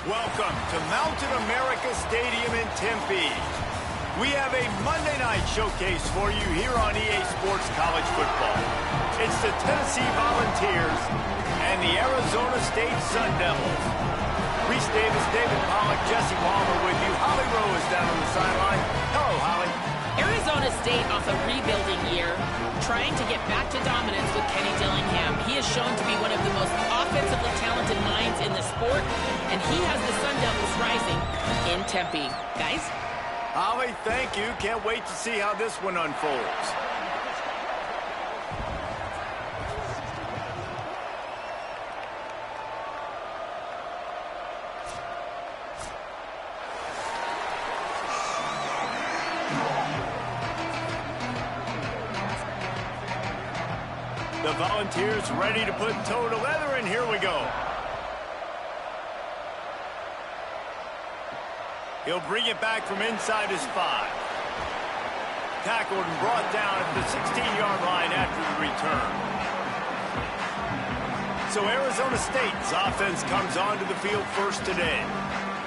Welcome to Mountain America Stadium in Tempe. We have a Monday night showcase for you here on EA Sports College Football. It's the Tennessee Volunteers and the Arizona State Sun Devils. Reese Davis, David Pollack, Jesse Palmer with you. Holly Rowe is down on the sideline. Hello, Holly. Arizona State off a rebuilding year, trying to get back to dominance with Kenny Dillingham. He is shown to be one of the most offensively talented minds in the sport, and he has the Sun Devils rising in Tempe. Guys? Holly, thank you. Can't wait to see how this one unfolds. The Volunteers ready to put toe to leather, and here we go. He'll bring it back from inside his 5. Tackled and brought down at the 16-yard line after the return. So Arizona State's offense comes onto the field first today.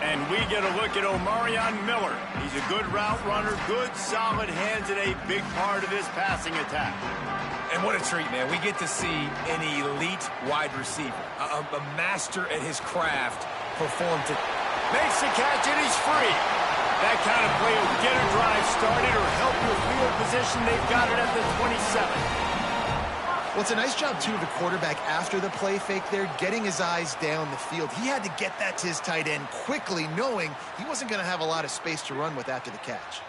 And we get a look at Omarion Miller. He's a good route runner, good solid hands, and a big part of his passing attack. And what a treat, man. We get to see an elite wide receiver, a master at his craft, perform to... Makes the catch, and he's free. That kind of play will get a drive started or help your field position. They've got it at the 27. Well, it's a nice job, too, of the quarterback after the play fake there, getting his eyes down the field. He had to get that to his tight end quickly, knowing he wasn't going to have a lot of space to run with after the catch.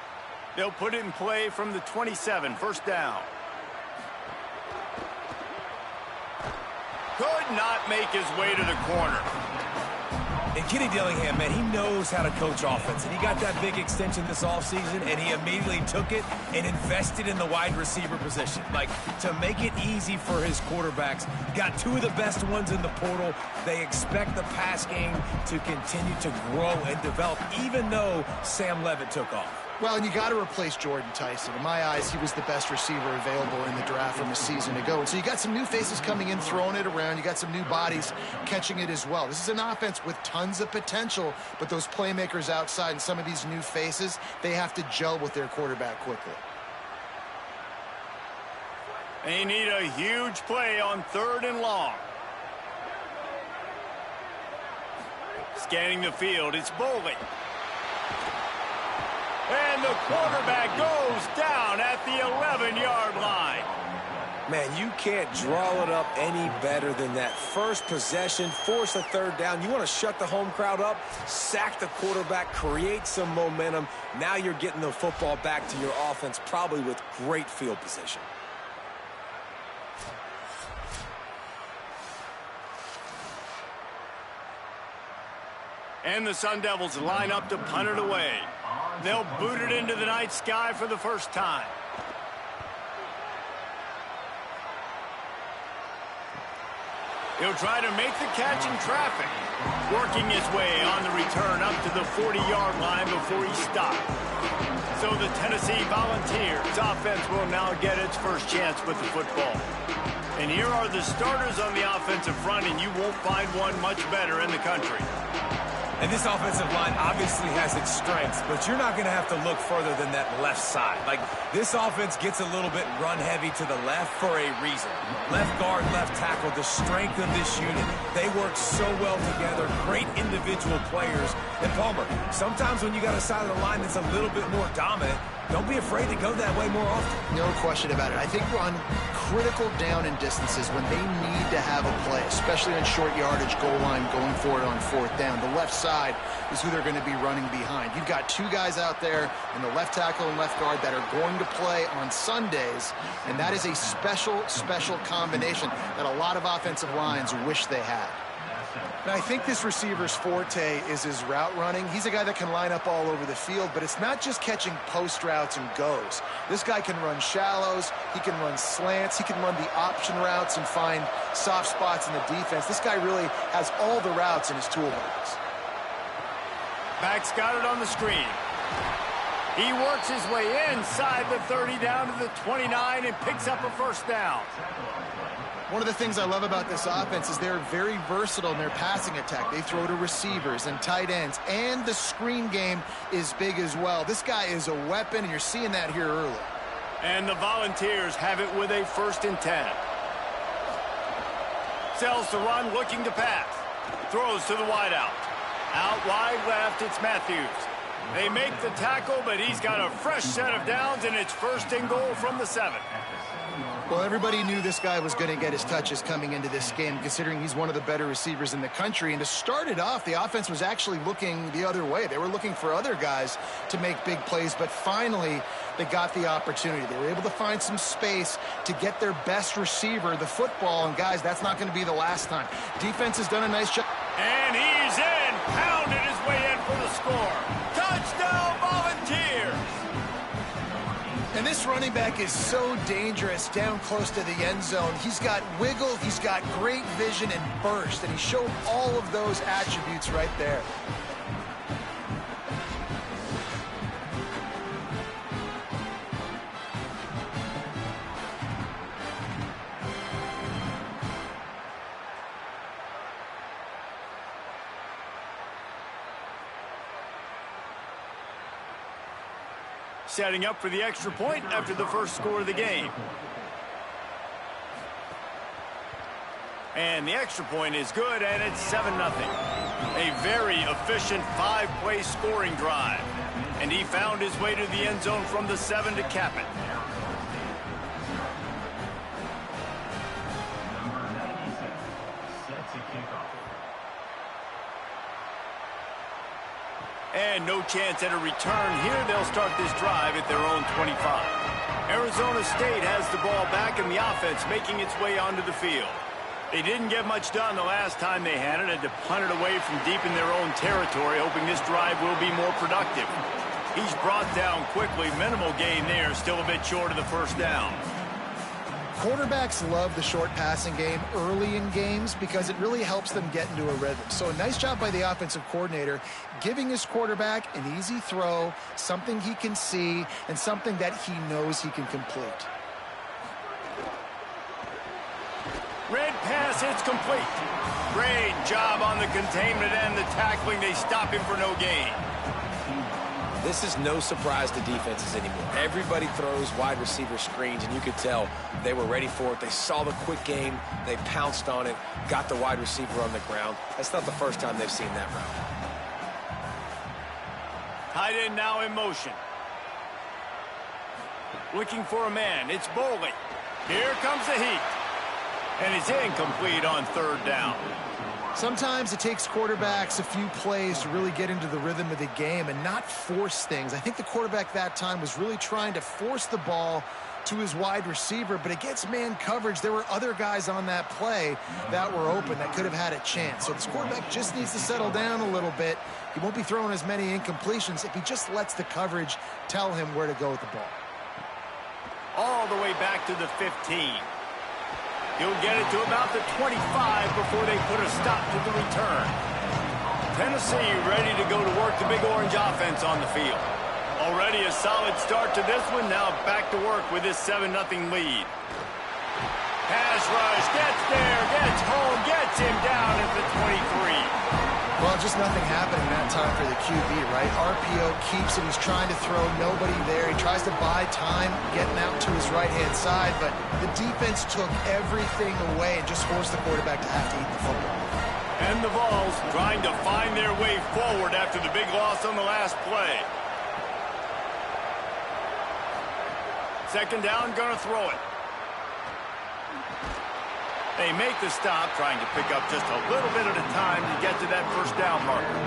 They'll put it in play from the 27, first down. Could not make his way to the corner. And Kenny Dillingham, man, he knows how to coach offense. And he got that big extension this offseason, and he immediately took it and invested in the wide receiver position. Like, to make it easy for his quarterbacks, got 2 of the best ones in the portal. They expect the pass game to continue to grow and develop, even though Sam Levitt took off. Well, and you got to replace Jordan Tyson. In my eyes, he was the best receiver available in the draft from a season ago. And so you got some new faces coming in, throwing it around. You got some new bodies catching it as well. This is an offense with tons of potential, but those playmakers outside and some of these new faces, they have to gel with their quarterback quickly. They need a huge play on 3rd and long. Scanning the field, it's Boley. And the quarterback goes down at the 11-yard line. Man, you can't draw it up any better than that. First possession, force a 3rd down. You want to shut the home crowd up, sack the quarterback, create some momentum. Now you're getting the football back to your offense, probably with great field position. And the Sun Devils line up to punt it away. They'll boot it into the night sky for the first time. He'll try to make the catch in traffic. Working his way on the return up to the 40-yard line before he stopped. So the Tennessee Volunteers offense will now get its first chance with the football. And here are the starters on the offensive front, and you won't find one much better in the country. And this offensive line obviously has its strengths, but you're not going to have to look further than that left side. Like, this offense gets a little bit run-heavy to the left for a reason. Left guard, left tackle, the strength of this unit. They work so well together, great individual players. And Palmer, sometimes when you got a side of the line that's a little bit more dominant, don't be afraid to go that way more often. No question about it. I think we're on critical down and distances when they need to have a play, especially on short yardage, goal line, going for it on 4th down. The left side is who they're going to be running behind. You've got 2 guys out there in the left tackle and left guard that are going to play on Sundays, and that is a special combination that a lot of offensive lines wish they had. And I think this receiver's forte is his route running. He's a guy that can line up all over the field, but it's not just catching post routes and goes. This guy can run shallows, he can run slants, he can run the option routes and find soft spots in the defense. This guy really has all the routes in his toolbox. Back's got it on the screen. He works his way inside the 30 down to the 29 and picks up a first down. One of the things I love about this offense is they're very versatile in their passing attack. They throw to receivers and tight ends, and the screen game is big as well. This guy is a weapon, and you're seeing that here early. And the Volunteers have it with a 1st and 10. Sells the run, looking to pass. Throws to the wideout. Out wide left, it's Matthews. They make the tackle, but he's got a fresh set of downs, and it's 1st and goal from the 7. Well, everybody knew this guy was going to get his touches coming into this game, considering he's one of the better receivers in the country. And to start it off, the offense was actually looking the other way. They were looking for other guys to make big plays, but finally they got the opportunity. They were able to find some space to get their best receiver the football. And, guys, that's not going to be the last time. Defense has done a nice job. And he's in. Pounded his way in for the score. Touchdown, Volunteers! And this running back is so dangerous down close to the end zone. He's got wiggle, he's got great vision and burst, and he showed all of those attributes right there. Setting up for the extra point after the first score of the game. And the extra point is good, and it's 7-0. A very efficient 5-play scoring drive. And he found his way to the end zone from the 7 to cap it. And no chance at a return here. They'll start this drive at their own 25. Arizona State has the ball back, and the offense making its way onto the field. They didn't get much done the last time they had it. Had to punt it away from deep in their own territory, hoping this drive will be more productive. He's brought down quickly. Minimal gain there. Still a bit short of the 1st down. Quarterbacks love the short passing game early in games because it really helps them get into a rhythm. So a nice job by the offensive coordinator giving his quarterback an easy throw, something he can see, and something that he knows he can complete. Red pass, it's complete. Great job on the containment and the tackling. They stop him for no gain. This is no surprise to defenses anymore. Everybody throws wide receiver screens, and you could tell they were ready for it. They saw the quick game. They pounced on it, got the wide receiver on the ground. That's not the first time they've seen that route. Tight end now in motion. Looking for a man. It's Boley. Here comes the heat. And it's incomplete on 3rd down. Sometimes it takes quarterbacks a few plays to really get into the rhythm of the game and not force things. I think the quarterback that time was really trying to force the ball to his wide receiver, but against man coverage, there were other guys on that play that were open that could have had a chance. So this quarterback just needs to settle down a little bit. He won't be throwing as many incompletions if he just lets the coverage tell him where to go with the ball. All the way back to the 15. He'll get it to about the 25 before they put a stop to the return. Tennessee ready to go to work the Big Orange offense on the field. Already a solid start to this one. Now back to work with this 7-0 lead. Pass rush, gets there, gets home, gets him down at the 23. Well, just nothing happening that time for the QB, right? RPO keeps it. He's trying to throw, nobody there. He tries to buy time, getting out to his right-hand side, but the defense took everything away and just forced the quarterback to have to eat the football. And the Vols trying to find their way forward after the big loss on the last play. 2nd down, gonna throw it. They make the stop, trying to pick up just a little bit at a time to get to that 1st down marker.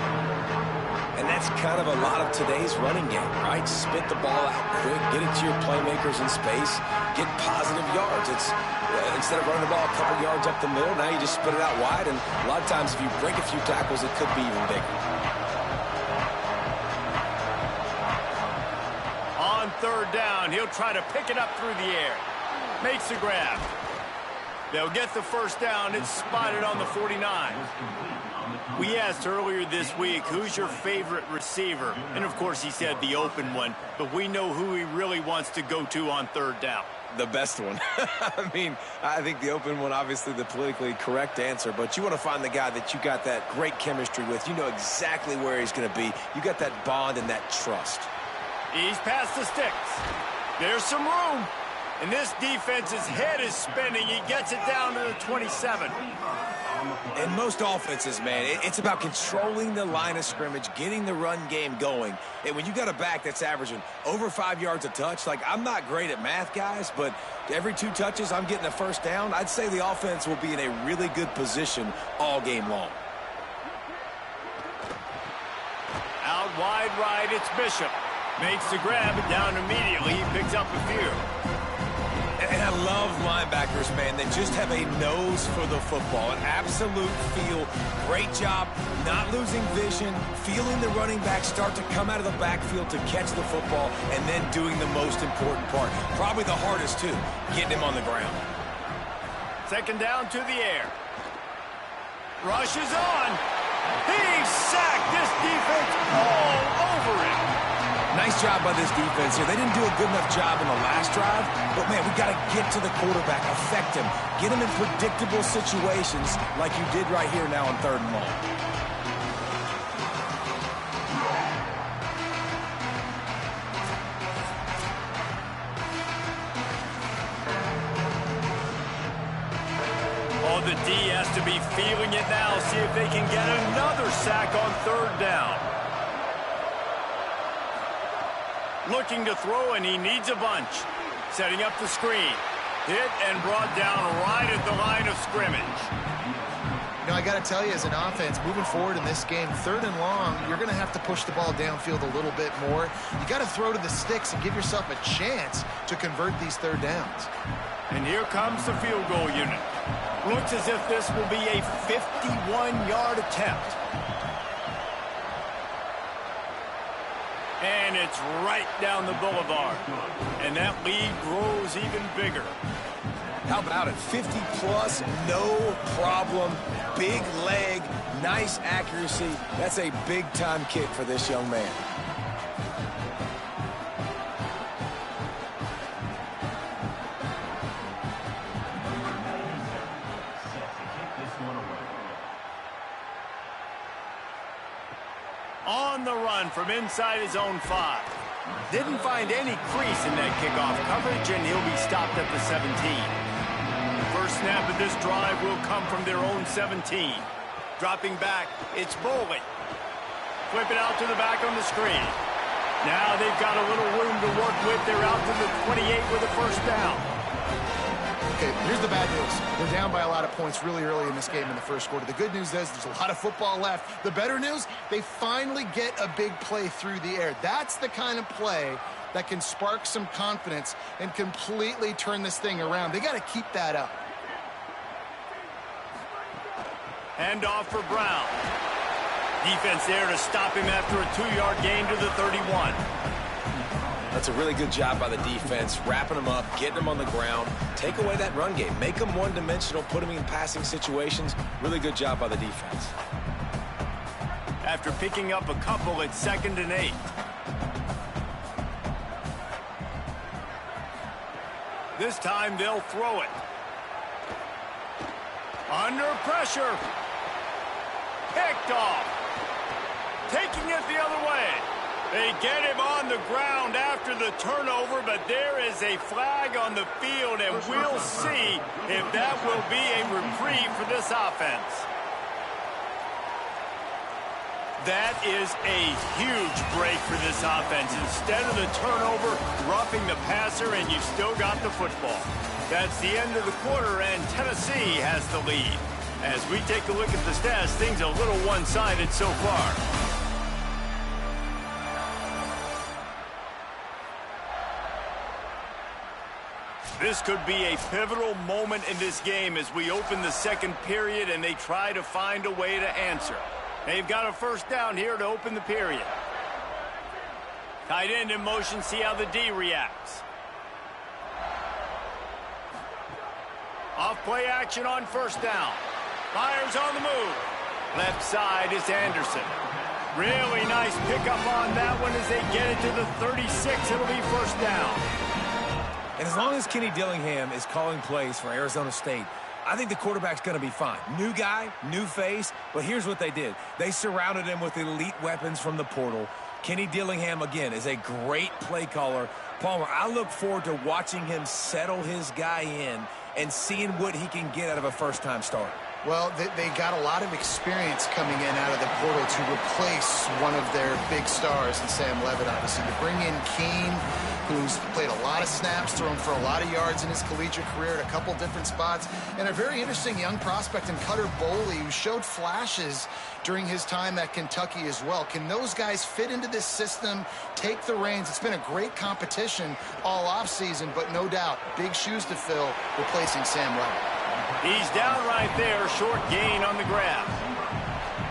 And that's kind of a lot of today's running game, right? Spit the ball out quick, get it to your playmakers in space, get positive yards. It's instead of running the ball a couple yards up the middle, now you just spit it out wide, and a lot of times if you break a few tackles, it could be even bigger. On 3rd down, he'll try to pick it up through the air. Makes the grab. They'll get the 1st down. It's spotted on the 49. We asked earlier this week, who's your favorite receiver? And, of course, he said the open one. But we know who he really wants to go to on 3rd down. The best one. I mean, I think the open one, obviously the politically correct answer, but you want to find the guy that you got that great chemistry with. You know exactly where he's going to be. You got that bond and that trust. He's past the sticks. There's some room. And this defense's head is spinning. He gets it down to the 27. In most offenses, man, it's about controlling the line of scrimmage, getting the run game going. And when you got a back that's averaging over 5 yards a touch, like, I'm not great at math, guys, but every 2 touches I'm getting a first down, I'd say the offense will be in a really good position all game long. Out wide right, it's Bishop. Makes the grab and down immediately. He picks up a few. And I love linebackers, man, that just have a nose for the football, an absolute feel. Great job not losing vision, feeling the running back start to come out of the backfield to catch the football, and then doing the most important part. Probably the hardest, too, getting him on the ground. Second down to the air. Rush is on. He's sacked. This defense all over him. Nice job by this defense here. They didn't do a good enough job in the last drive, but, man, we got to get to the quarterback, affect him, get him in predictable situations like you did right here now on 3rd and long. Oh, the D has to be feeling it now. See if they can get another sack on 3rd down. Looking to throw, and he needs a bunch. Setting up the screen. Hit and brought down right at the line of scrimmage. You know, I got to tell you, as an offense, moving forward in this game, 3rd and long, you're going to have to push the ball downfield a little bit more. You got to throw to the sticks and give yourself a chance to convert these 3rd downs. And here comes the field goal unit. Looks as if this will be a 51-yard attempt. And it's right down the boulevard. And that lead grows even bigger. How about it? 50-plus, no problem. Big leg, nice accuracy. That's a big-time kick for this young man. On the run from inside his own 5. Didn't find any crease in that kickoff coverage, and he'll be stopped at the 17. First snap of this drive will come from their own 17. Dropping back, it's Boley. Flip it out to the back on the screen. Now they've got a little room to work with. They're out to the 28 with a first down. Okay, here's the bad news. They're down by a lot of points really early in this game in the first quarter. The good news is there's a lot of football left. The better news, they finally get a big play through the air. That's the kind of play that can spark some confidence and completely turn this thing around. They got to keep that up. Handoff for Brown. Defense there to stop him after a 2-yard gain to the 31. That's a really good job by the defense, wrapping them up, getting them on the ground. Take away that run game. Make them one-dimensional, put them in passing situations. Really good job by the defense. After picking up a couple, it's 2nd and 8. This time they'll throw it. Under pressure. Picked off. Taking it the other way. They get him on the ground after the turnover, but there is a flag on the field, and we'll see if that will be a reprieve for this offense. That is a huge break for this offense. Instead of the turnover, roughing the passer, and you still got the football. That's the end of the quarter, and Tennessee has the lead. As we take a look at the stats, things are a little one-sided so far. This could be a pivotal moment in this game as we open the 2nd period and they try to find a way to answer. They've got a first down here to open the period. Tight end in motion, see how the D reacts. Off play action on first down. Fires on the move. Left side is Anderson. Really nice pickup on that one as they get it to the 36. It'll be first down. And as long as Kenny Dillingham is calling plays for Arizona State, I think the quarterback's going to be fine. New guy, new face, but here's what they did. They surrounded him with elite weapons from the portal. Kenny Dillingham, again, is a great play caller. Palmer, I look forward to watching him settle his guy in and seeing what he can get out of a first-time starter. Well, they got a lot of experience coming in out of the portal to replace one of their big stars in Sam Levitt, obviously. To bring in Keene, who's played a lot of snaps, thrown for a lot of yards in his collegiate career at a couple different spots, and a very interesting young prospect in Cutter Boley, who showed flashes during his time at Kentucky as well. Can those guys fit into this system, take the reins? It's been a great competition all offseason, but no doubt, big shoes to fill replacing Sam Levitt. He's down right there, short gain on the grab.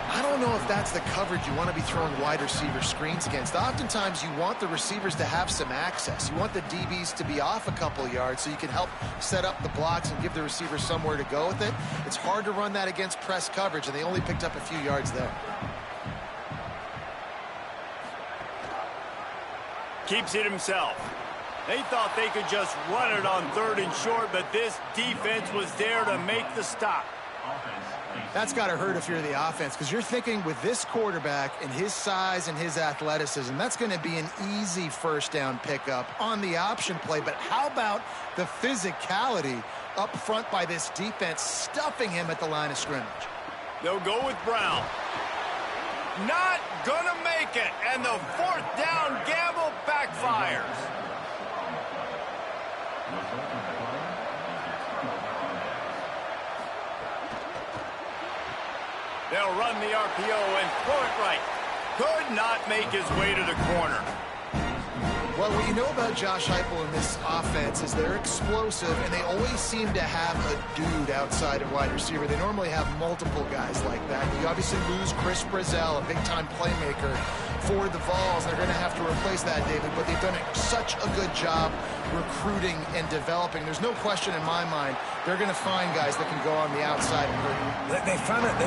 I don't know if that's the coverage you want to be throwing wide receiver screens against. Oftentimes, you want the receivers to have some access. You want the DBs to be off a couple yards so you can help set up the blocks and give the receiver somewhere to go with it. It's hard to run that against press coverage, and they only picked up a few yards there. Keeps it himself. They thought they could just run it on 3rd and short, but this defense was there to make the stop. That's got to hurt if you're the offense, because you're thinking with this quarterback and his size and his athleticism, that's going to be an easy first down pickup on the option play. But how about the physicality up front by this defense, stuffing him at the line of scrimmage? They'll go with Brown. Not going to make it, and the 4th down gamble backfires. They'll run the RPO and throw it right. Could not make his way to the corner. Well, what you know about Josh Heupel in this offense is they're explosive, and they always seem to have a dude outside of wide receiver. They normally have multiple guys like that. You obviously lose Chris Brazzell, a big-time playmaker for the Vols. They're going to have to replace that, David, but they've done such a good job recruiting and developing. There's no question in my mind they're going to find guys that can go on the outside and hurt. They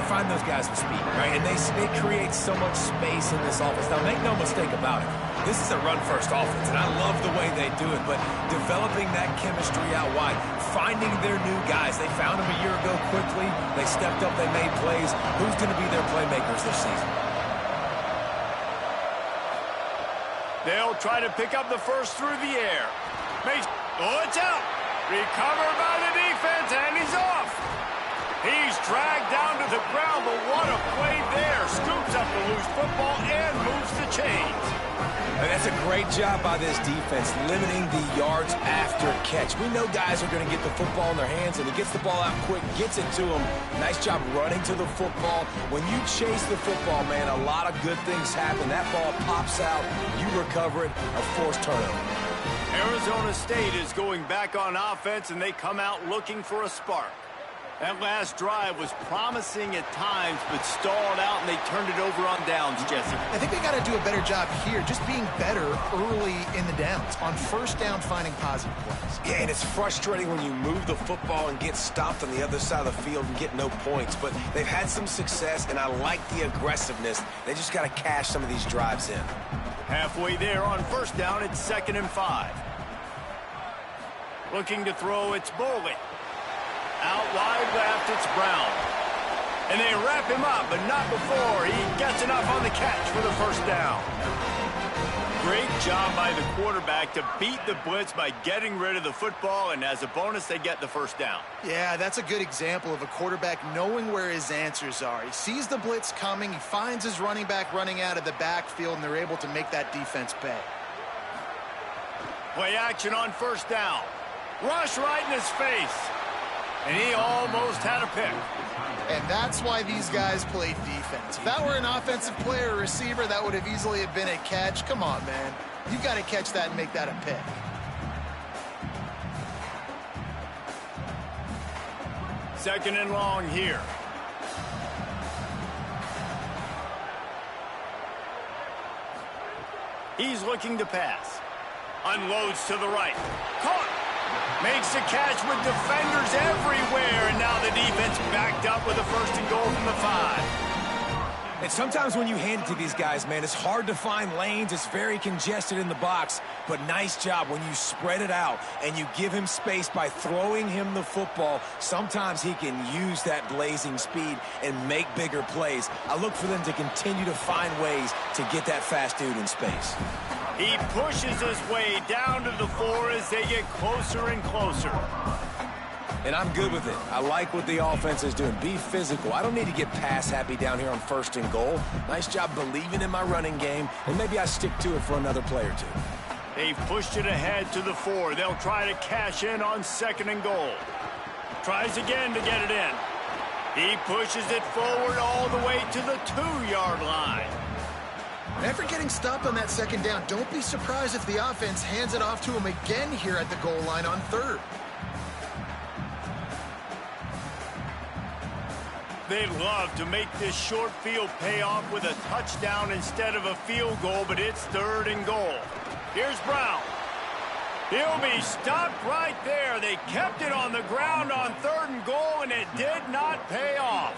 find those guys with speed, right? And they create so much space in this offense. Now, make no mistake about it. This is a run-first offense, and I love the way they do it, but developing that chemistry out wide, finding their new guys. They found them a year ago quickly. They stepped up. They made plays. Who's going to be their playmakers this season? They'll try to pick up the first through the air. Oh, it's out. Recovered by the defense, and he's off. He's dragged down to the ground, but what a play there. Scoops up the loose football and moves the chains. And that's a great job by this defense, limiting the yards after catch. We know guys are going to get the football in their hands, and he gets the ball out quick, gets it to them. Nice job running to the football. When you chase the football, man, a lot of good things happen. That ball pops out, you recover it, a forced turnover. Arizona State is going back on offense, and they come out looking for a spark. That last drive was promising at times, but stalled out, and they turned it over on downs, Jesse. I think they got to do a better job here, just being better early in the downs, on first down finding positive plays. Yeah, and it's frustrating when you move the football and get stopped on the other side of the field and get no points, but they've had some success, and I like the aggressiveness. They just got to cash some of these drives in. Halfway there on first down, it's 2nd and 5. Looking to throw, it's Boley. Out wide left, it's Brown. And they wrap him up, but not before he gets enough on the catch for the first down. Great job by the quarterback to beat the blitz by getting rid of the football, and as a bonus, they get the first down. Yeah, that's a good example of a quarterback knowing where his answers are. He sees the blitz coming, he finds his running back running out of the backfield, and they're able to make that defense pay. Play action on first down. Rush right in his face. And he almost had a pick. And that's why these guys play defense. If that were an offensive player or receiver, that would have easily have been a catch. Come on, man. You got to catch that and make that a pick. Second and long here. He's looking to pass. Unloads to the right. Caught. Makes a catch with defenders everywhere, and now the defense backed up with a 1st and goal from the 5. And sometimes when you hand it to these guys, man, it's hard to find lanes. It's very congested in the box. But nice job when you spread it out and you give him space by throwing him the football. Sometimes he can use that blazing speed and make bigger plays. I look for them to continue to find ways to get that fast dude in space. He pushes his way down to the 4 as they get closer and closer. And I'm good with it. I like what the offense is doing. Be physical. I don't need to get pass happy down here on 1st and goal. Nice job believing in my running game, and maybe I stick to it for another play or two. They've pushed it ahead to the 4. They'll try to cash in on 2nd and goal. Tries again to get it in. He pushes it forward all the way to the 2-yard line. After getting stopped on that 2nd down, don't be surprised if the offense hands it off to him again here at the goal line on 3rd. They'd love to make this short field pay off with a touchdown instead of a field goal, but it's 3rd and goal. Here's Brown. He'll be stopped right there. They kept it on the ground on 3rd and goal, and it did not pay off.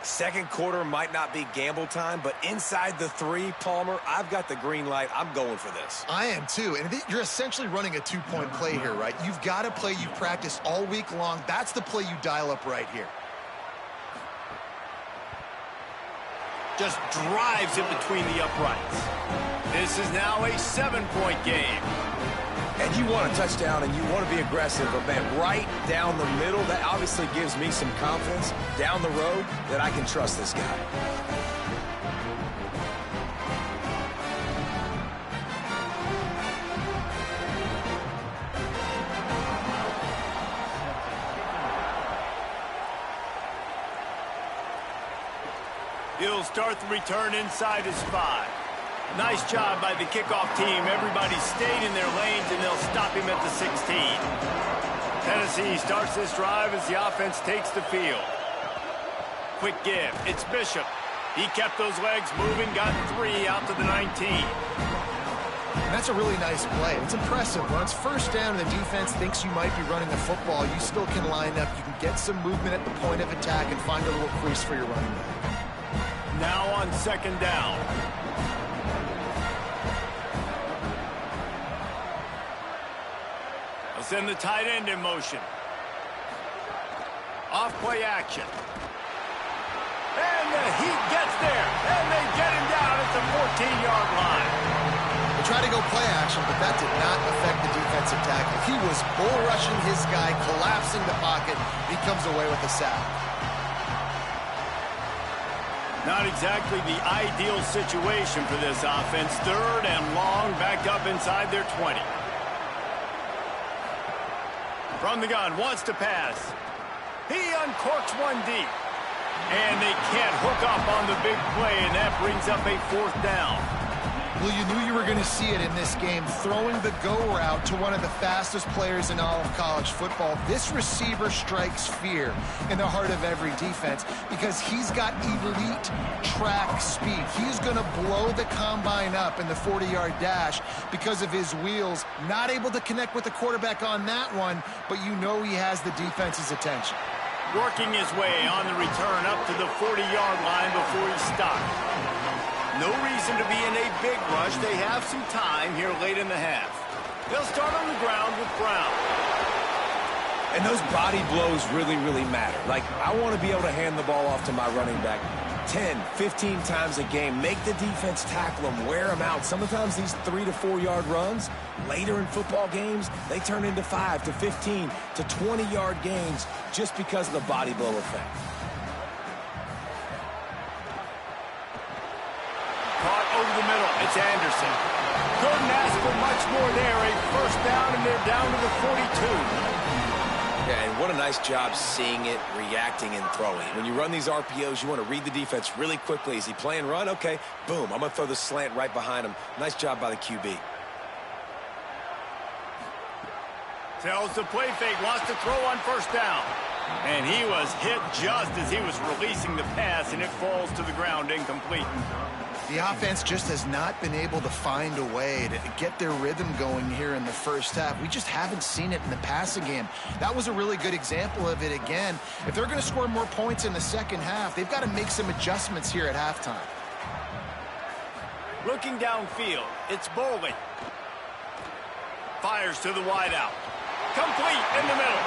Second quarter might not be gamble time, but inside the 3, Palmer, I've got the green light. I'm going for this. I am too, and you're essentially running a 2-point play here, right? You've got a play you've practiced all week long. That's the play you dial up right here. Just drives it between the uprights. This is now a 7-point game. And you want a touchdown and you want to be aggressive, but man, right down the middle, that obviously gives me some confidence down the road that I can trust this guy. He'll start the return inside his 5. Nice job by the kickoff team. Everybody stayed in their lanes, and they'll stop him at the 16. Tennessee starts this drive as the offense takes the field. Quick give. It's Bishop. He kept those legs moving, got 3 out to the 19. And that's a really nice play. It's impressive. When it's 1st down and the defense thinks you might be running the football, you still can line up. You can get some movement at the point of attack and find a little crease for your running back. Now on 2nd down. They'll send the tight end in motion. Off play action. And the heat gets there. And they get him down at the 14-yard line. They tried to go play action, but that did not affect the defensive tackle. He was bull rushing his guy, collapsing the pocket. He comes away with a sack. Not exactly the ideal situation for this offense. 3rd and long, back up inside their 20. From the gun, wants to pass. He uncorks one deep. And they can't hook up on the big play, and that brings up a 4th down. Well, you knew you were going to see it in this game, throwing the go route to one of the fastest players in all of college football. This receiver strikes fear in the heart of every defense because he's got elite track speed. He's going to blow the combine up in the 40-yard dash because of his wheels. Not able to connect with the quarterback on that one, but you know he has the defense's attention. Working his way on the return up to the 40-yard line before he stopped. No reason to be in a big rush. They have some time here late in the half. They'll start on the ground with Brown. And those body blows really, really matter. Like, I want to be able to hand the ball off to my running back 10, 15 times a game. Make the defense tackle them, wear them out. Sometimes these 3 to 4 yard runs, later in football games, they turn into 5 to 15 to 20-yard gains just because of the body blow effect. Caught over the middle. It's Anderson. Couldn't ask for much more there. A 1st down, and they're down to the 42. Yeah, and what a nice job seeing it, reacting, and throwing. When you run these RPOs, you want to read the defense really quickly. Is he playing run? Okay, boom. I'm going to throw the slant right behind him. Nice job by the QB. Tells the play fake, wants to throw on 1st down. And he was hit just as he was releasing the pass, and it falls to the ground incomplete. The offense just has not been able to find a way to get their rhythm going here in the first half. We just haven't seen it in the passing game. That was a really good example of it again. If they're going to score more points in the second half, they've got to make some adjustments here at halftime. Looking downfield, it's Bolden. Fires to the wideout. Complete in the middle.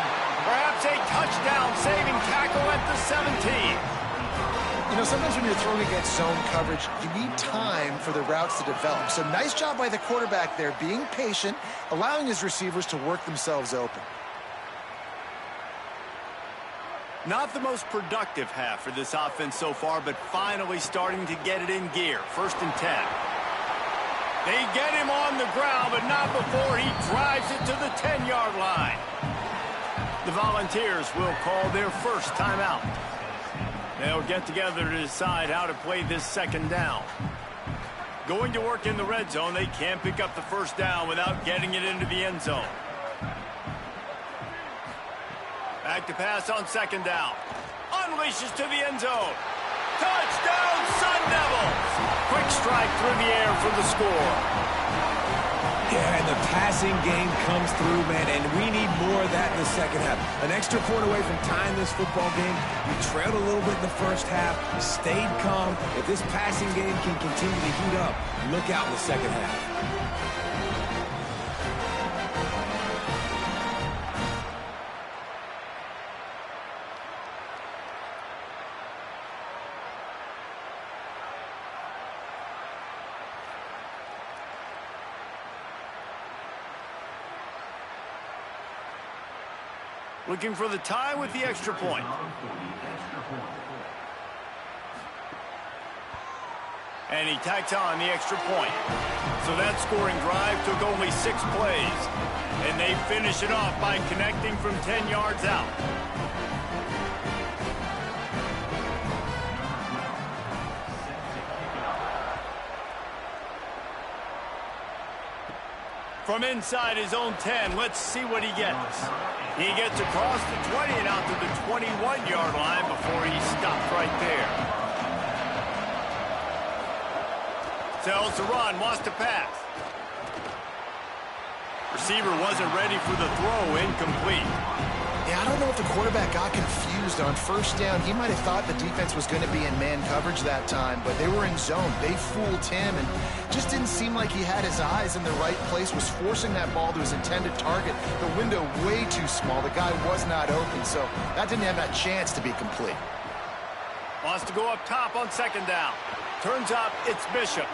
Perhaps a touchdown-saving tackle at the 17. You know, sometimes when you're throwing against zone coverage, you need time for the routes to develop. So nice job by the quarterback there, being patient, allowing his receivers to work themselves open. Not the most productive half for this offense so far, but finally starting to get it in gear. 1st and 10. They get him on the ground, but not before he drives it to the 10-yard line. The Volunteers will call their first timeout. They'll get together to decide how to play this second down. Going to work in the red zone, they can't pick up the first down without getting it into the end zone. Back to pass on second down. Unleashes to the end zone. Touchdown, Sun Devils! Quick strike through the air for the score. Yeah, and the passing game comes through, man, and we need more of that in the second half. An extra point away from tying this football game. We trailed a little bit in the first half, stayed calm. If this passing game can continue to heat up, look out in the second half. Looking for the tie with the extra point. And he tacks on the extra point. So that scoring drive took only 6 plays. And they finish it off by connecting from 10 yards out. From inside his own 10, let's see what he gets. He gets across the 20 and out to the 21-yard line before he stopped right there. Tells to run, wants to pass. Receiver wasn't ready for the throw, incomplete. Yeah, I don't know if the quarterback got confused on first down. He might have thought the defense was going to be in man coverage that time, but they were in zone. They fooled him and just didn't seem like he had his eyes in the right place, was forcing that ball to his intended target. The window way too small. The guy was not open, so that didn't have that chance to be complete. Wants to go up top on second down. Turns up, it's Bishop.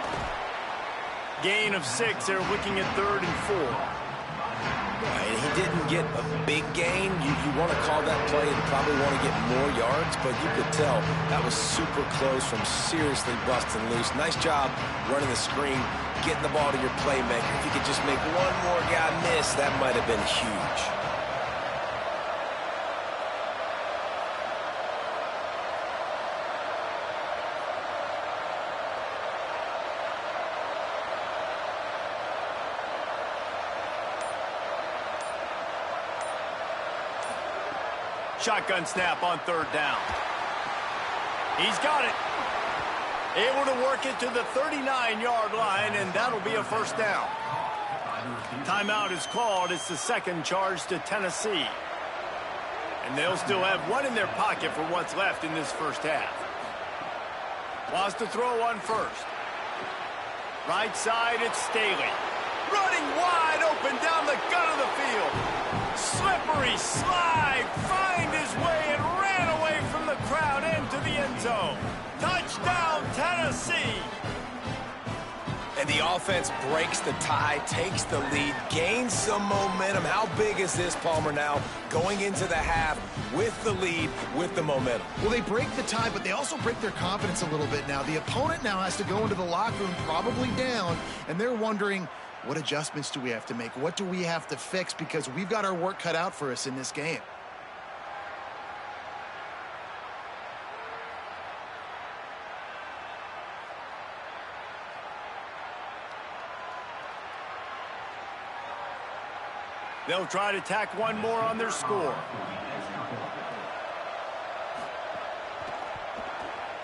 Gain of 6. They're looking at 3rd and 4. He didn't get a big gain. You want to call that play and probably want to get more yards, but you could tell that was super close from seriously busting loose. Nice job running the screen, getting the ball to your playmaker. If you could just make one more guy miss, that might have been huge. Shotgun snap on 3rd down. He's got it. Able to work it to the 39-yard line, and that'll be a first down. Timeout is called. It's the second charge to Tennessee. And they'll still have one in their pocket for what's left in this first half. Wants to throw on first. Right side, it's Staley. Running wide open down the gut of the field. Slippery slide, find his way and ran away from the crowd into the end zone. Touchdown, Tennessee. And the offense breaks the tie, takes the lead, gains some momentum. How big is this, Palmer, now going into the half with the lead, with the momentum? Well, they break the tie, but they also break their confidence a little bit now. The opponent now has to go into the locker room probably down, and they're wondering, what adjustments do we have to make? What do we have to fix? Because we've got our work cut out for us in this game. They'll try to tack one more on their score.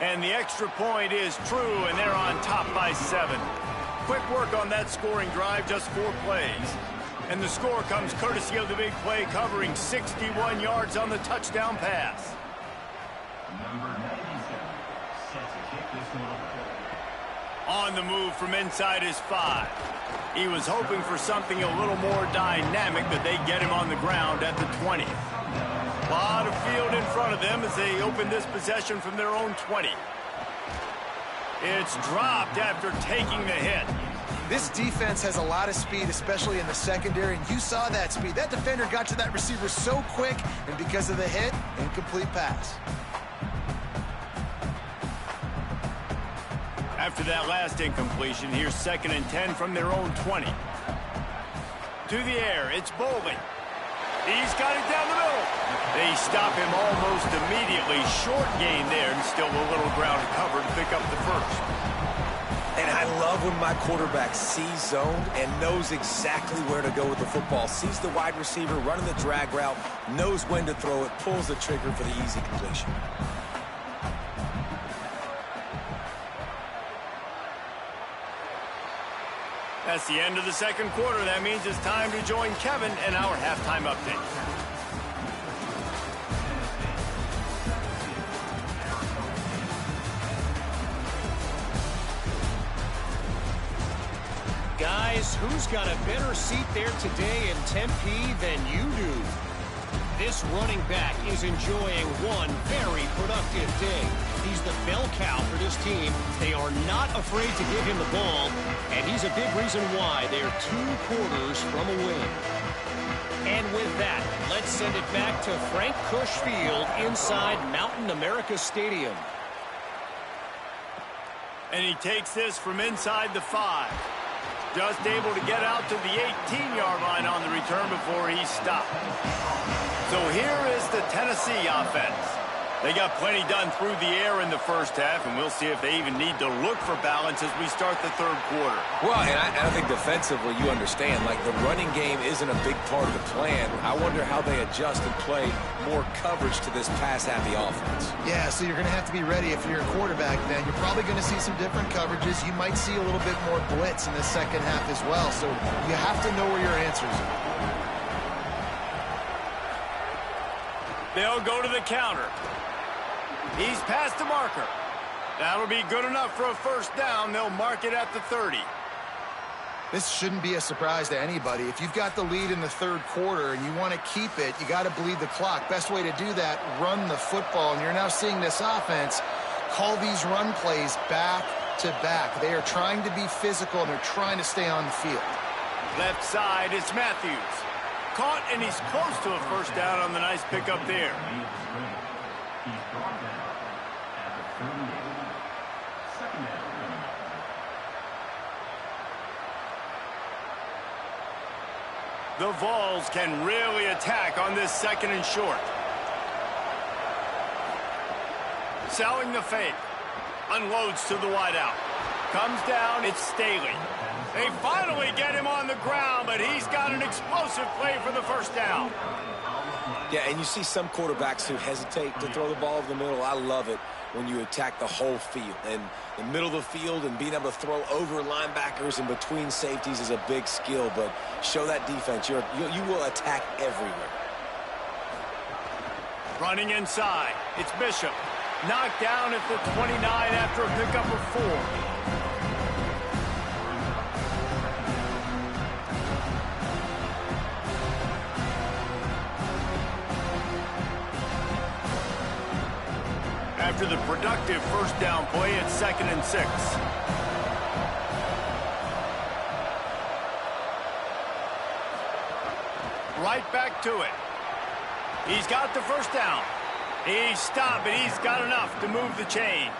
And the extra point is true, and they're on top by 7. Quick work on that scoring drive, just 4 plays. And the score comes courtesy of the big play, covering 61 yards on the touchdown pass. On the move from inside his 5. He was hoping for something a little more dynamic, but they get him on the ground at the 20. A lot of field in front of them as they open this possession from their own 20. It's dropped after taking the hit. This defense has a lot of speed, especially in the secondary, and you saw that speed. That defender got to that receiver so quick, and because of the hit, incomplete pass. After that last incompletion, here's 2nd and 10 from their own 20. To the air, it's Bowling. He's got it down the middle. They stop him almost immediately. Short gain there, and still a little ground to cover to pick up the first. And I love when my quarterback sees zone and knows exactly where to go with the football. Sees the wide receiver running the drag route, knows when to throw it, pulls the trigger for the easy completion. That's the end of the second quarter. That means it's time to join Kevin and our halftime update. Guys, who's got a better seat there today in Tempe than you do? This running back is enjoying one very productive day. He's the bell cow for this team. They are not afraid to give him the ball, and he's a big reason why they're 2 quarters from a win. And with that, let's send it back to Frank Kush Field inside Mountain America Stadium. And he takes this from inside the 5. Just able to get out to the 18-yard line on the return before he's stopped. So here is the Tennessee offense. They got plenty done through the air in the first half, and we'll see if they even need to look for balance as we start the third quarter. Well, and I think defensively you understand, like the running game isn't a big part of the plan. I wonder how they adjust and play more coverage to this pass-happy offense. Yeah, so you're going to have to be ready if you're a quarterback then. You're probably going to see some different coverages. You might see a little bit more blitz in the second half as well, so you have to know where your answers are. They'll go to the counter. He's past the marker. That'll be good enough for a first down. They'll mark it at the 30. This shouldn't be a surprise to anybody. If you've got the lead in the third quarter and you want to keep it, you got to bleed the clock. Best way to do that, run the football. And you're now seeing this offense call these run plays back to back. They are trying to be physical, and they're trying to stay on the field. Left side, it's Matthews. Caught, and he's close to a first down on the nice pickup there. The Vols can really attack on this 2nd and short. Selling the fake. Unloads to the wideout. Comes down, it's Staley. They finally get him on the ground, but he's got an explosive play for the first down. Yeah, and you see some quarterbacks who hesitate to throw the ball over the middle. I love it when you attack the whole field. And the middle of the field and being able to throw over linebackers and between safeties is a big skill, but show that defense. You will attack everywhere. Running inside, it's Bishop. Knocked down at the 29 after a pickup of 4. After the productive first down play, it's 2nd and 6. Right back to it. He's got the first down. He's stopped, but he's got enough to move the chain.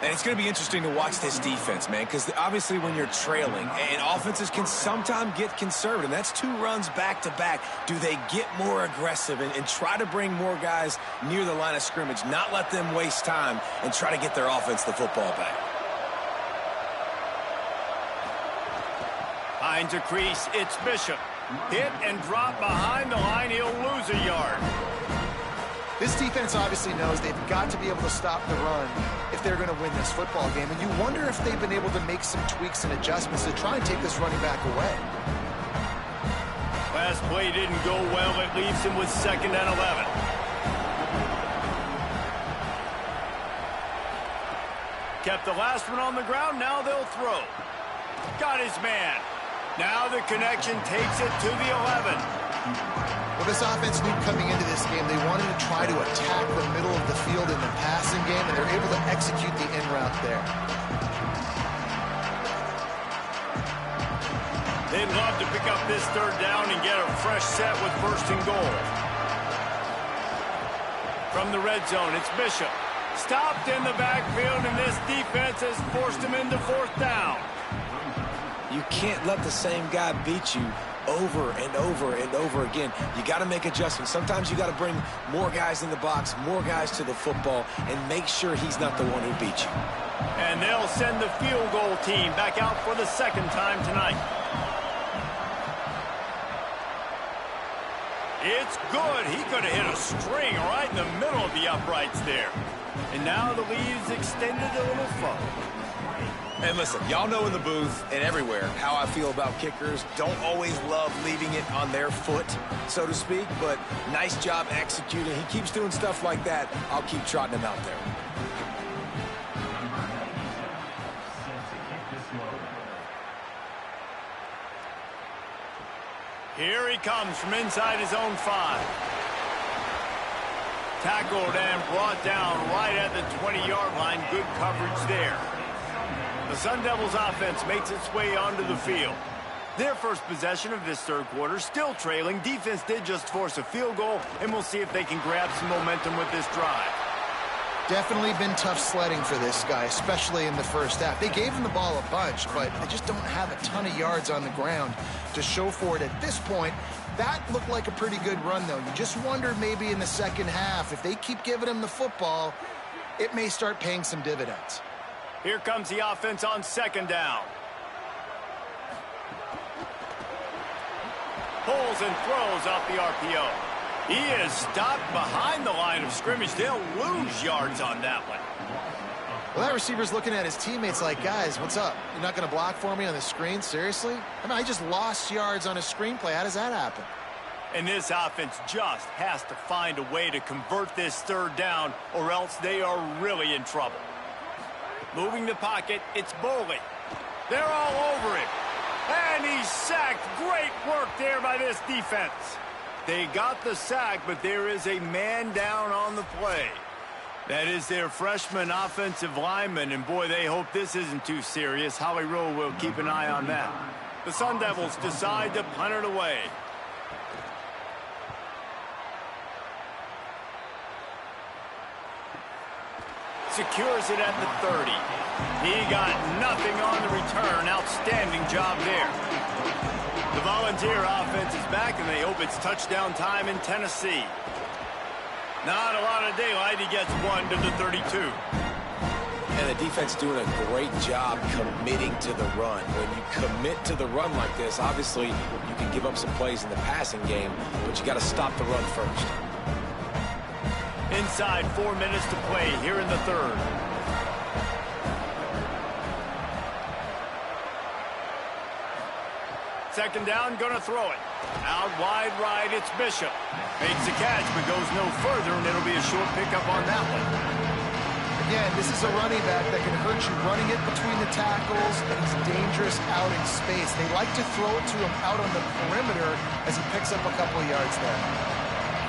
And it's going to be interesting to watch this defense, man, because obviously when you're trailing, and offenses can sometimes get conservative, and that's 2 runs back-to-back. Do they get more aggressive and try to bring more guys near the line of scrimmage, not let them waste time, and try to get their offense the football back? Finds a crease, it's Bishop. Hit and drop behind the line, he'll lose a yard. This defense obviously knows they've got to be able to stop the run if they're going to win this football game. And you wonder if they've been able to make some tweaks and adjustments to try and take this running back away. Last play didn't go well. It leaves him with 2nd and 11. Kept the last one on the ground. Now they'll throw. Got his man. Now the connection takes it to the 11. Well, this offense knew coming into this game they wanted to try to attack the middle of the field in the passing game, and they're able to execute the in route there. They'd love to pick up this 3rd down and get a fresh set with 1st and goal. From the red zone, it's Bishop. Stopped in the backfield, and this defense has forced him into 4th down. You can't let the same guy beat you over and over and over again. You got to make adjustments. Sometimes you got to bring more guys in the box, more guys to the football, and make sure he's not the one who beat you. And they'll send the field goal team back out for the 2nd time tonight. It's good. He could have hit a string right in the middle of the uprights there. And now the lead's extended a little further. And listen, y'all know in the booth and everywhere how I feel about kickers. Don't always love leaving it on their foot, so to speak, but nice job executing. He keeps doing stuff like that. I'll keep trotting him out there. Here he comes from inside his own 5. Tackled and brought down right at the 20-yard line. Good coverage there. The Sun Devils offense makes its way onto the field. Their first possession of this 3rd quarter, still trailing. Defense did just force a field goal, and we'll see if they can grab some momentum with this drive. Definitely been tough sledding for this guy, especially in the first half. They gave him the ball a bunch, but they just don't have a ton of yards on the ground to show for it at this point. That looked like a pretty good run, though. You just wondered maybe in the second half, if they keep giving him the football, it may start paying some dividends. Here comes the offense on 2nd down. Pulls and throws off the RPO. He is stopped behind the line of scrimmage. They'll lose yards on that one. Well, that receiver's looking at his teammates like, guys, what's up? You're not going to block for me on the screen? Seriously? I mean, I just lost yards on a screenplay. How does that happen? And this offense just has to find a way to convert this 3rd down, or else they are really in trouble. Moving the pocket, it's Boley. They're all over him. And he's sacked. Great work there by this defense. They got the sack, but there is a man down on the play. That is their freshman offensive lineman, and boy, they hope this isn't too serious. Holly Rowe will keep an eye on that. The Sun Devils decide to punt it away. Secures it at the 30. He got nothing on the return. Outstanding job there. The Volunteer offense is back, and they hope it's touchdown time in Tennessee. Not a lot of daylight. He gets 1 to the 32. And the defense doing a great job committing to the run. When you commit to the run like this, obviously you can give up some plays in the passing game, but you got to stop the run first. Inside 4 minutes to play here in the 3rd. Second down, gonna throw it. Out wide right, it's Bishop. Makes the catch, but goes no further, and it'll be a short pickup on that one. Again, this is a running back that can hurt you running it between the tackles, and he's dangerous out in space. They like to throw it to him out on the perimeter as he picks up a couple of yards there.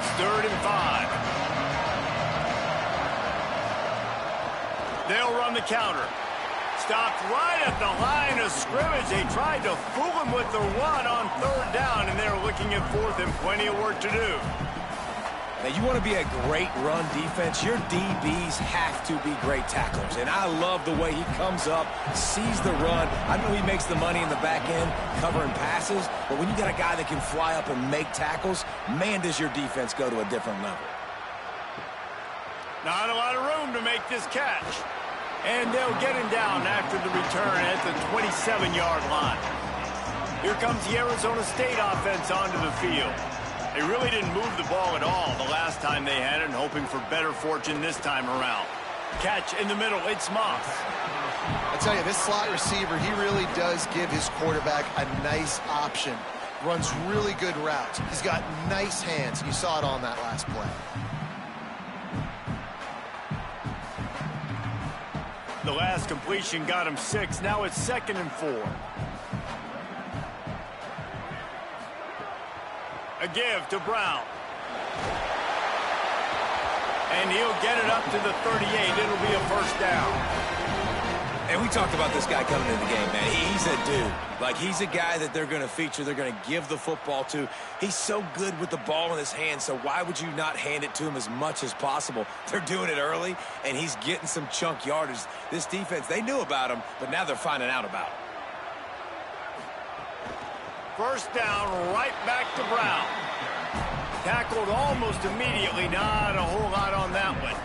It's 3rd and 5. They'll run the counter. Stopped right at the line of scrimmage. They tried to fool him with the run on 3rd down, and they're looking at 4th and plenty of work to do. Now, you want to be a great run defense, your DBs have to be great tacklers. And I love the way he comes up, sees the run. I know he makes the money in the back end covering passes, but when you got a guy that can fly up and make tackles, man, does your defense go to a different level. Not a lot of room to make this catch. And they'll get him down after the return at the 27-yard line. Here comes the Arizona State offense onto the field. They really didn't move the ball at all the last time they had it, and hoping for better fortune this time around. Catch in the middle, it's Moss. I tell you, this slot receiver, he really does give his quarterback a nice option. Runs really good routes. He's got nice hands. You saw it on that last play. The last completion got him 6. Now it's 2nd and 4. A give to Brown. And he'll get it up to the 38. It'll be a first down. And we talked about this guy coming into the game, man. He's a dude. Like, he's a guy that they're going to feature, they're going to give the football to. He's so good with the ball in his hand, so why would you not hand it to him as much as possible? They're doing it early, and he's getting some chunk yardage. This defense, they knew about him, but now they're finding out about him. First down, right back to Brown. Tackled almost immediately. Not a whole lot on that one.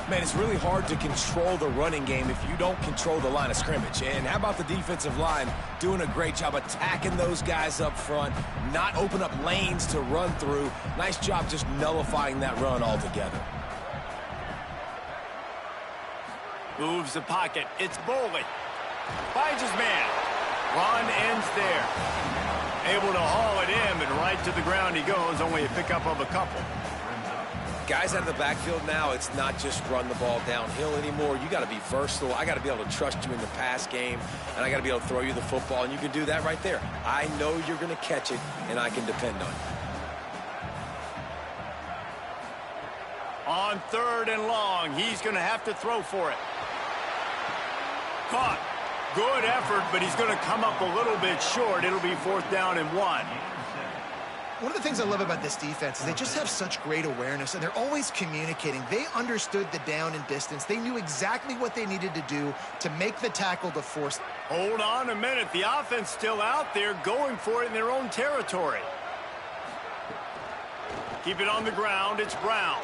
Man, it's really hard to control the running game if you don't control the line of scrimmage. And how about the defensive line doing a great job attacking those guys up front, not open up lanes to run through. Nice job just nullifying that run altogether. Moves the pocket. It's Boley. Finds his man. Run ends there. Able to haul it in, and right to the ground he goes. Only a pickup of a couple. Guys out of the backfield now, it's not just run the ball downhill anymore. You got to be versatile. I got to be able to trust you in the pass game, and I got to be able to throw you the football, and you can do that right there. I know you're going to catch it, and I can depend on you. On 3rd and long, he's going to have to throw for it. Caught. Good effort, but he's going to come up a little bit short. It'll be 4th down and 1. One of the things I love about this defense is they just have such great awareness, and they're always communicating. They understood the down and distance. They knew exactly what they needed to do to make the tackle to force. Hold on a minute. The offense still out there going for it in their own territory. Keep it on the ground. It's Brown.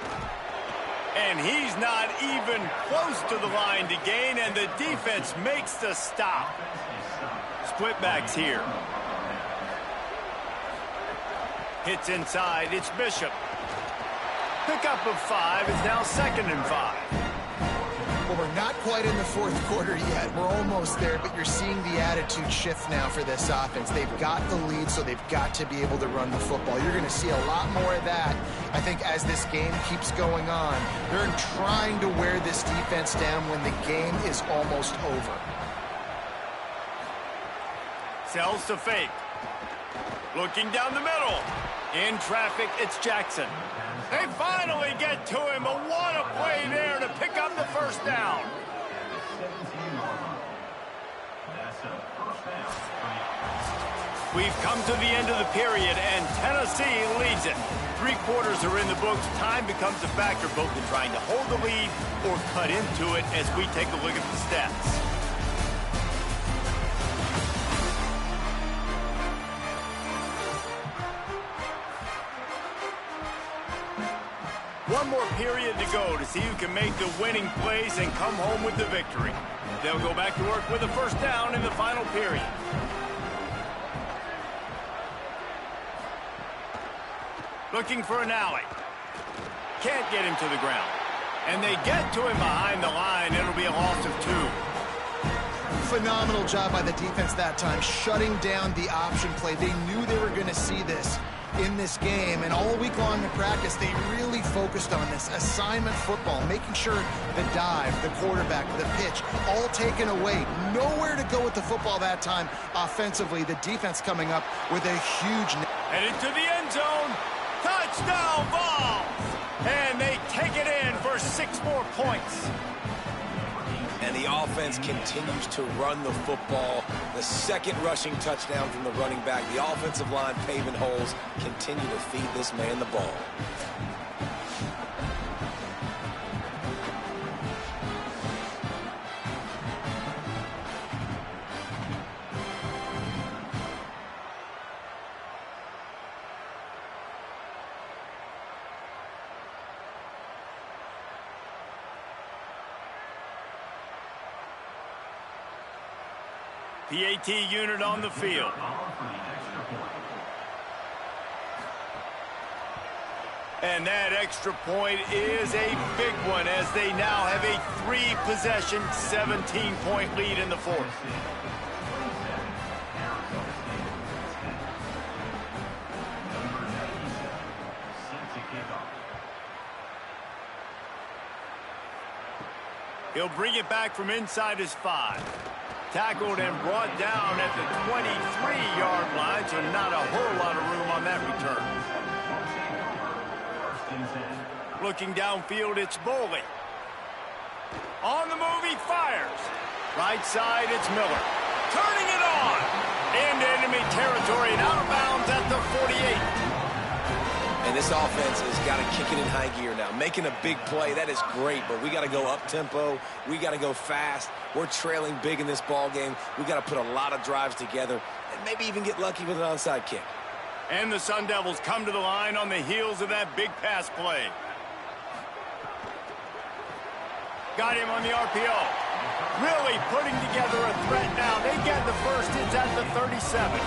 And he's not even close to the line to gain, and the defense makes the stop. Split backs here. Hits inside. It's Bishop. Pickup of 5 is now 2nd and 5. Well, we're not quite in the 4th quarter yet. We're almost there, but you're seeing the attitude shift now for this offense. They've got the lead, so they've got to be able to run the football. You're going to see a lot more of that, I think, as this game keeps going on. They're trying to wear this defense down when the game is almost over. Sells to fake. Looking down the middle. In traffic, it's Jackson. They finally get to him, but what a play there to pick up the first down. We've come to the end of the period, and Tennessee leads it. 3 quarters are in the books. Time becomes a factor both in trying to hold the lead or cut into it as we take a look at the stats. One more period to go to see who can make the winning plays and come home with the victory. They'll go back to work with a first down in the final period. Looking for an alley. Can't get him to the ground. And they get to him behind the line. It'll be a loss of 2. Phenomenal job by the defense that time, shutting down the option play. They knew they were going to see this in this game, and all week long in practice, they really focused on this assignment football, making sure the dive, the quarterback, the pitch, all taken away. Nowhere to go with the football that time offensively. The defense coming up with a huge... Headed to the end zone. Touchdown, Vols! And they take it in for 6 more points. And the offense continues to run the football. The 2nd rushing touchdown from the running back. The offensive line paving holes. Continue to feed this man the ball. PAT unit on the field. And that extra point is a big one as they now have a 3-possession, 17-point lead in the fourth. He'll bring it back from inside his 5. Tackled and brought down at the 23-yard line, so not a whole lot of room on that return. Looking downfield, it's Boley. On the move, he fires. Right side, it's Miller. Turning it on. Into enemy territory and out of bounds at the 48. And this offense has got to kick it in high gear now. Making a big play, that is great, but we got to go up-tempo. We got to go fast. We're trailing big in this ball game. We got to put a lot of drives together and maybe even get lucky with an onside kick. And the Sun Devils come to the line on the heels of that big pass play. Got him on the RPO. Really putting together a threat now. They get the first. It's at the 37.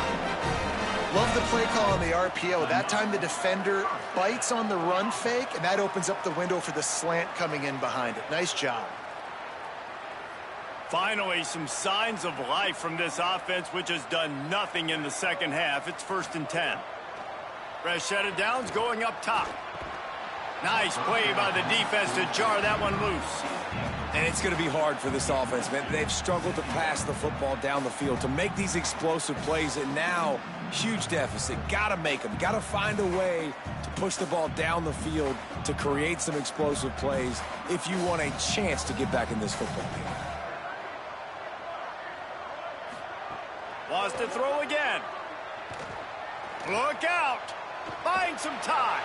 Love the play call on the RPO. That time the defender bites on the run fake, and that opens up the window for the slant coming in behind it. Nice job. Finally, some signs of life from this offense, which has done nothing in the second half. It's 1st and 10. Rashada Downs going up top. Nice play by the defense to jar that one loose. And it's going to be hard for this offense, man. They've struggled to pass the football down the field, to make these explosive plays, and now huge deficit. Got to make them. Got to find a way to push the ball down the field to create some explosive plays if you want a chance to get back in this football game. Lost to throw again. Look out. Find some time.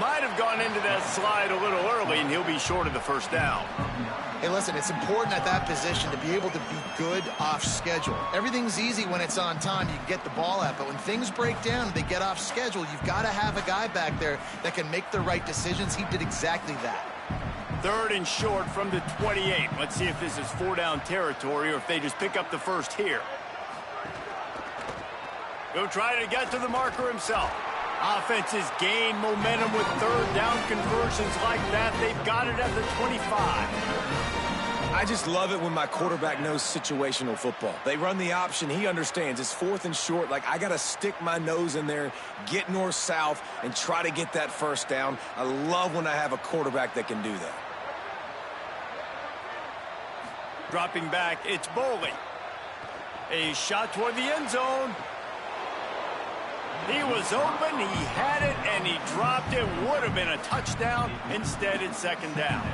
Might have gone into that slide a little early, and he'll be short of the first down. Hey, listen, it's important at that position to be able to be good off schedule. Everything's easy when it's on time. You can get the ball out, but when things break down, they get off schedule. You've got to have a guy back there that can make the right decisions. He did exactly that. 3rd and short from the 28. Let's see if this is 4-down territory or if they just pick up the first here. He'll try to get to the marker himself. Offenses gain momentum with 3rd down conversions like that. They've got it at the 25. I just love it when my quarterback knows situational football. They run the option. He understands. It's 4th and short. Like, I got to stick my nose in there, get north-south, and try to get that first down. I love when I have a quarterback that can do that. Dropping back, it's Boley. A shot toward the end zone. He was open, he had it, and he dropped it. Would have been a touchdown. Instead, it's 2nd down.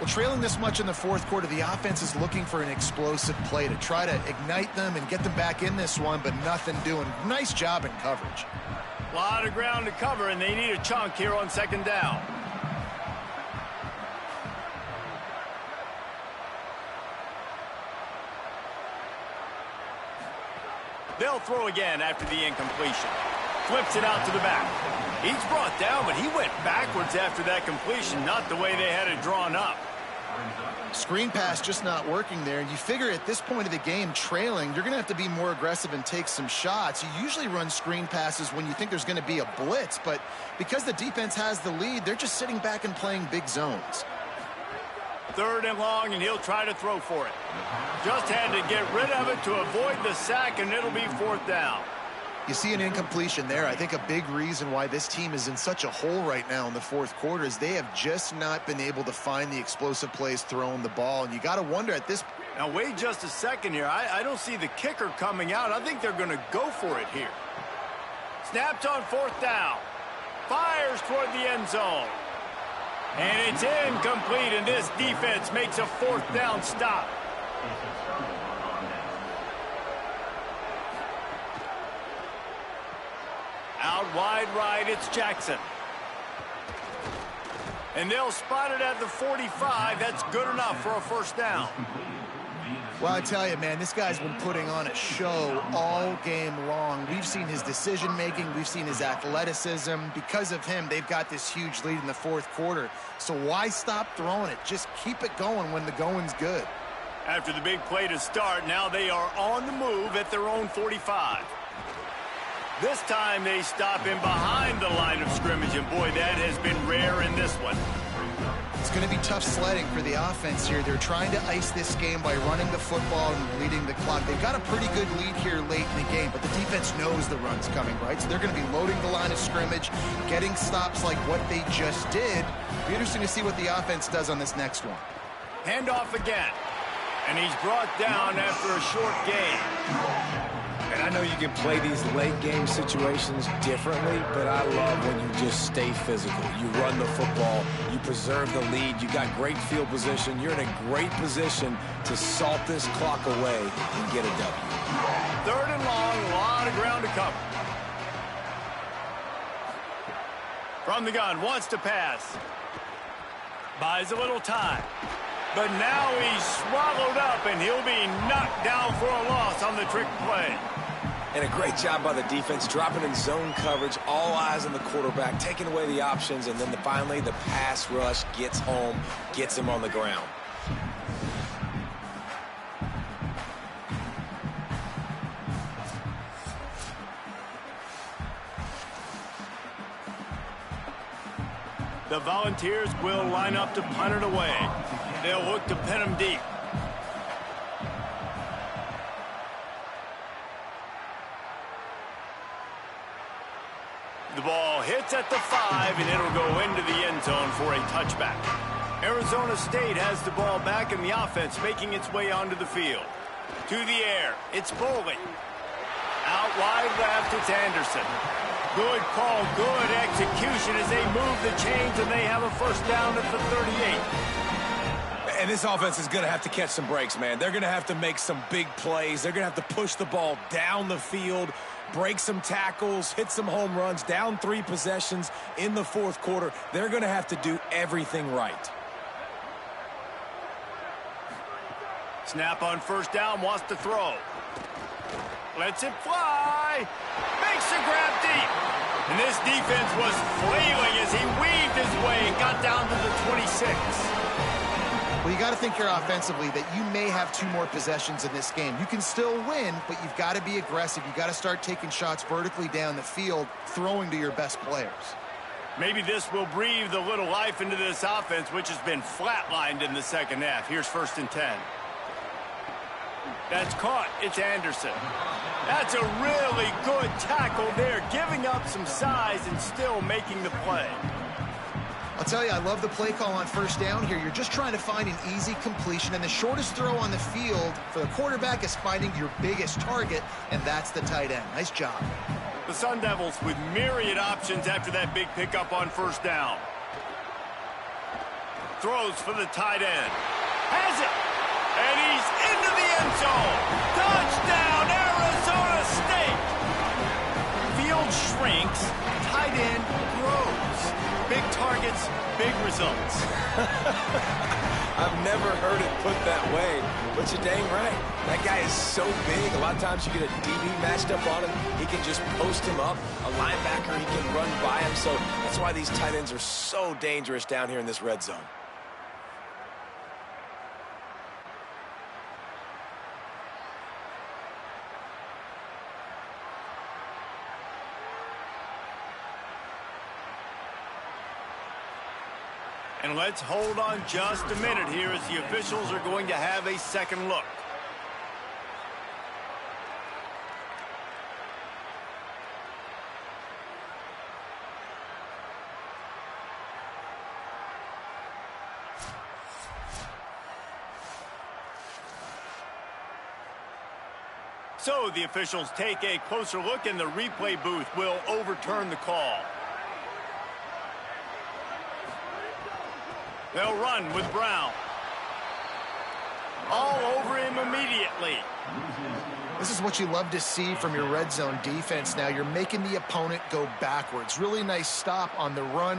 Well, trailing this much in the fourth quarter, the offense is looking for an explosive play to try to ignite them and get them back in this one, but nothing doing. Nice job in coverage. A lot of ground to cover, and they need a chunk here on 2nd down. They'll throw again after the incompletion. Flips it out to the back. He's brought down, but he went backwards after that completion, not the way they had it drawn up. Screen pass just not working there. You figure at this point of the game, trailing, you're going to have to be more aggressive and take some shots. You usually run screen passes when you think there's going to be a blitz, but because the defense has the lead, they're just sitting back and playing big zones. 3rd and long, and he'll try to throw for it. Just had to get rid of it to avoid the sack, and it'll be 4th down. You see an incompletion there. I think a big reason why this team is in such a hole right now in the fourth quarter is they have just not been able to find the explosive plays throwing the ball. And you got to wonder at this. Now, wait just a second here. I don't see the kicker coming out. I think they're going to go for it here. Snapped on 4th down. Fires toward the end zone. And it's incomplete, and this defense makes a 4th down stop. Out wide right, it's Jackson. And they'll spot it at the 45. That's good enough for a 1st down. Well, I tell you, man, this guy's been putting on a show all game long. We've seen his decision-making. We've seen his athleticism. Because of him, they've got this huge lead in the fourth quarter. So why stop throwing it? Just keep it going when the going's good. After the big play to start, now they are on the move at their own 45. This time they stop him behind the line of scrimmage, and boy, that has been rare in this one. It's going to be tough sledding for the offense here. They're trying to ice this game by running the football and leading the clock. They've got a pretty good lead here late in the game, but the defense knows the run's coming, right? So they're going to be loading the line of scrimmage, getting stops like what they just did. It'll be interesting to see what the offense does on this next one. Handoff again, and he's brought down after a short gain. And I know you can play these late game situations differently, but I love when you just stay physical. You run the football, you preserve the lead, you got great field position, you're in a great position to salt this clock away and get a W. 3rd and long, a lot of ground to cover. From the gun, wants to pass. Buys a little time. But now he's swallowed up, and he'll be knocked down for a loss on the trick play. And a great job by the defense, dropping in zone coverage, all eyes on the quarterback, taking away the options, and then finally the pass rush gets home, gets him on the ground. The Volunteers will line up to punt it away. They'll look to pin him deep. The ball hits at the 5, and it'll go into the end zone for a touchback. Arizona State has the ball back, and the offense making its way onto the field. To the air, it's Boley. Out wide left, it's Anderson. Good call, good execution as they move the chains, and they have a first down at the 38. And this offense is going to have to catch some breaks, man. They're going to have to make some big plays. They're going to have to push the ball down the field, break some tackles, hit some home runs, down 3 possessions in the 4th quarter. They're going to have to do everything right. Snap on first down, wants to throw. Lets it fly. Makes the grab deep. And this defense was flailing as he weaved his way and got down to the 26. Well, you got to think here offensively that you may have 2 more possessions in this game. You can still win, but you've got to be aggressive. You've got to start taking shots vertically down the field, throwing to your best players. Maybe this will breathe a little life into this offense, which has been flatlined in the second half. Here's 1st and 10. That's caught. It's Anderson. That's a really good tackle there, giving up some size and still making the play. I'll tell you, I love the play call on first down here. You're just trying to find an easy completion, and the shortest throw on the field for the quarterback is finding your biggest target, and that's the tight end. Nice job. The Sun Devils with myriad options after that big pickup on first down. Throws for the tight end. Has it. And he's into the end zone. Touchdown, Arizona State. Field shrinks. Tight end grows. Big targets, big results. I've never heard it put that way, but you're dang right. That guy is so big. A lot of times you get a DB matched up on him. He can just post him up. A linebacker, he can run by him. So that's why these tight ends are so dangerous down here in this red zone. And let's hold on just a minute here as the officials are going to have a second look. So the officials take a closer look, and the replay booth will overturn the call. They'll run with Brown. All over him immediately. This is what you love to see from your red zone defense now. You're making the opponent go backwards. Really nice stop on the run,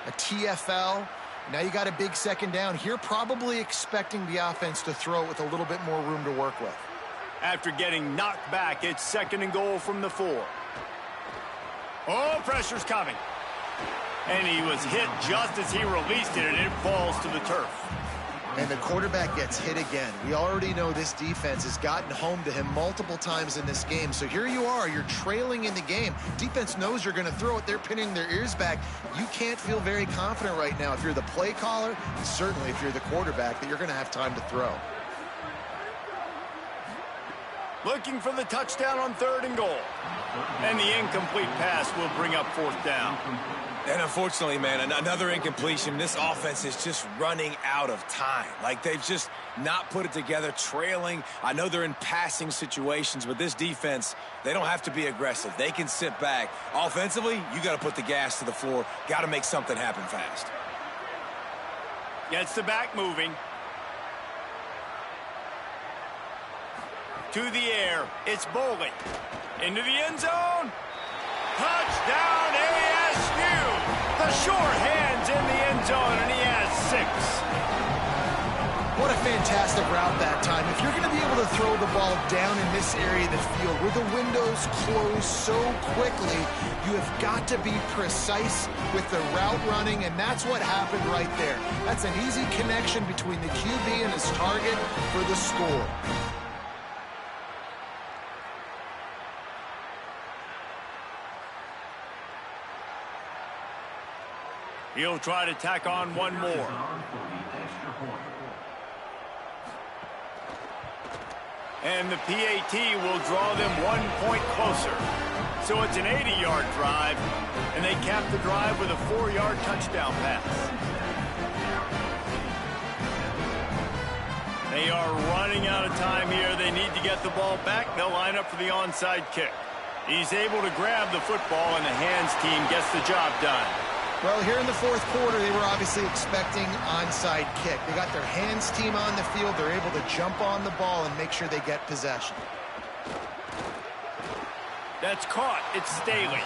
a TFL. Now you got a big second down here, probably expecting the offense to throw it with a little bit more room to work with. After getting knocked back, it's 2nd and goal from the 4. Oh, pressure's coming. And he was hit just as he released it, and it falls to the turf. And the quarterback gets hit again. We already know this defense has gotten home to him multiple times in this game. So here you are, you're trailing in the game. Defense knows you're going to throw it. They're pinning their ears back. You can't feel very confident right now if you're the play caller, and certainly if you're the quarterback, that you're going to have time to throw. Looking for the touchdown on 3rd and goal. And the incomplete pass will bring up 4th down. And unfortunately, man, another incompletion. This offense is just running out of time. Like, they've just not put it together, trailing. I know they're in passing situations, but this defense, they don't have to be aggressive. They can sit back. Offensively, you got to put the gas to the floor. Got to make something happen fast. Gets the back moving. To the air. It's Boley. Into the end zone. Touchdown, ASU! The short hands in the end zone, and he has 6. What a fantastic route that time. If you're going to be able to throw the ball down in this area of the field where the windows close so quickly, you have got to be precise with the route running, and that's what happened right there. That's an easy connection between the QB and his target for the score. He'll try to tack on one more. And the PAT will draw them 1 point closer. So it's an 80-yard drive, and they cap the drive with a 4-yard touchdown pass. They are running out of time here. They need to get the ball back. They'll line up for the onside kick. He's able to grab the football, and the hands team gets the job done. Well, here in the 4th quarter, they were obviously expecting onside kick. They got their hands team on the field. They're able to jump on the ball and make sure they get possession. That's caught. It's Staley.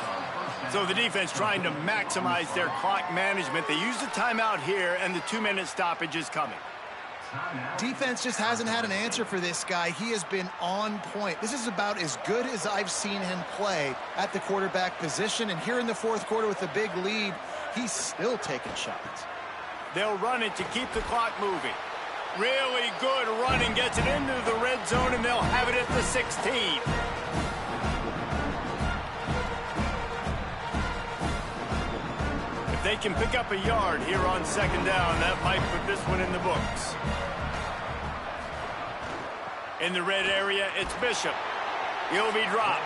So the defense trying to maximize their clock management. They use the timeout here, and the 2-minute stoppage is coming. Defense just hasn't had an answer for this guy. He has been on point. This is about as good as I've seen him play at the quarterback position. And here in the 4th quarter with a big lead, he's still taking shots. They'll run it to keep the clock moving. Really good running, gets it into the red zone, and they'll have it at the 16. If they can pick up a yard here on 2nd down, that might put this one in the books. In the red area, it's Bishop. He'll be dropped.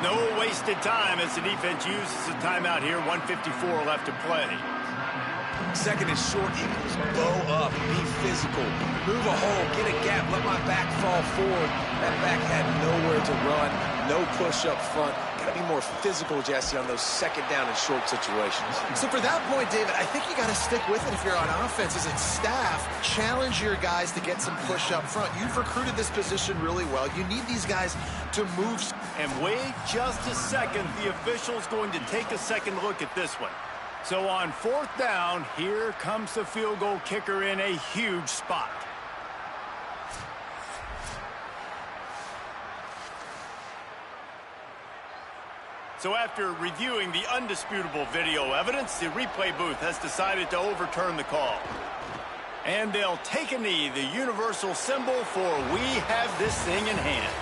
No wasted time as the defense uses a timeout here. 1:54 left to play. 2nd and short, Eagles. Bow up, be physical, move a hole, get a gap, let my back fall forward. That back had nowhere to run, no push up front. Got to be more physical, Jesse, on those 2nd down and short situations. So for that point, David, I think you got to stick with it if you're on offense. As a staff, challenge your guys to get some push up front. You've recruited this position really well. You need these guys to move. And wait just a second. The official's going to take a second look at this one. So on 4th down, here comes the field goal kicker in a huge spot. So after reviewing the undisputable video evidence, the replay booth has decided to overturn the call. And they'll take a knee, the universal symbol for we have this thing in hand.